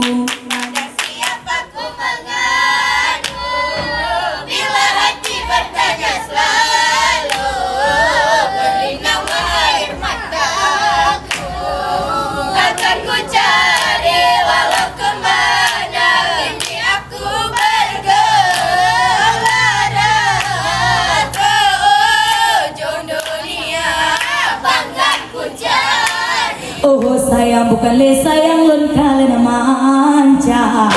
Pada siapa ku mengadu bila hati bertanya selalu, berlinanglah air mataku. Akan ku cari walau kemana, kini aku bergelara ke ujung dunia, bangga ku cari. Oh sayang bukan le sayang lon kala manca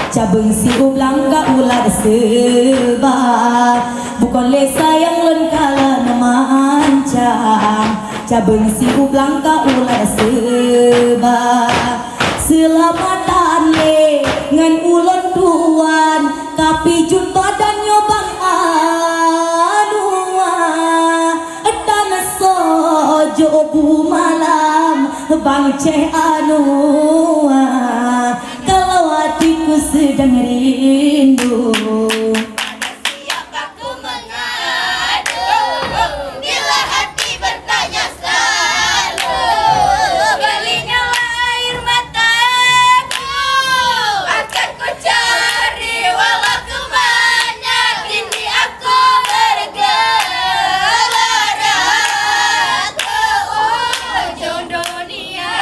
cabeng si ublang ka ular sebar bukan le sayang lon kala manca cabeng si ublang ka ular sebar selamatan le ngan ulon tuan tapi jun badan nyobang anua etan sojo bu malam bang ceh anua kalau hatiku sedang rindu. Pada siapa ku mengadu bila hati bertanya selalu, berlinanglah air mataku. Akan ku cari walau kemana, kini aku bergelara ke ujung dunia,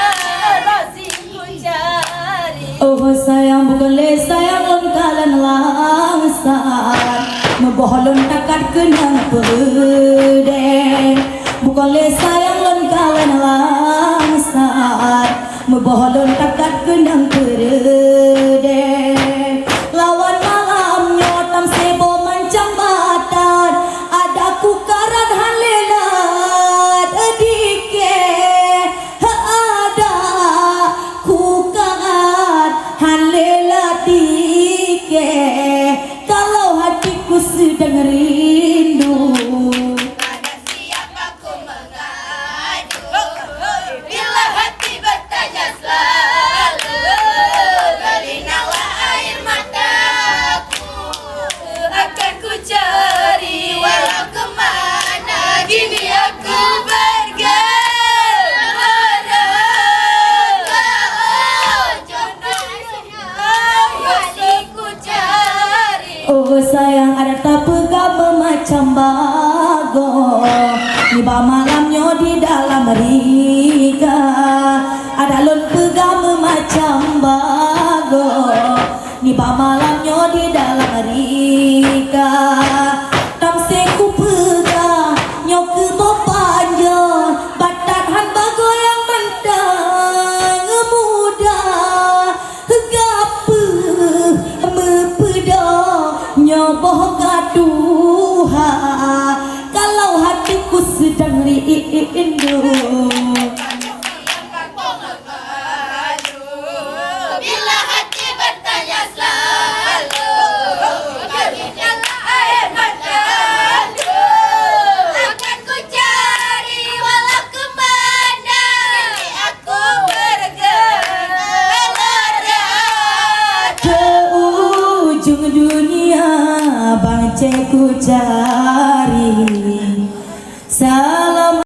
masih ku cari. Oh sayang bukan le sayang lon kalan langsat meboholon takat kenang pedeng bukan le sayang lon kalan langsat meboholon takat kenang pedeng lawan malam nyotam sebo mancam badan ada kukaran halelat edike ada kukaran halelatike kalau hatiku sedang rindu. Pada siapa ku mengadu bila hati bertanya selalu, berlinanglah air mataku. Akan ku cari walau kemana, kini aku bergelara ke ujung dunia, masih ku cari. Oh sayang ada tak pegang macam bago tiba malamnya di dalam riga ada lon pegang macam bago tiba malamnya di dalam riga tamse ku pegang nyok ke panjang badan han bago yang mentang muda gape mepeda nyoboh gaduha kalau hatiku sedang rindu. Bila hati bertanya selalu, berlinanglah air mataku. Akan ku cari walau kemana, kini aku bergelara Ke ujung dunia bang cek ku cari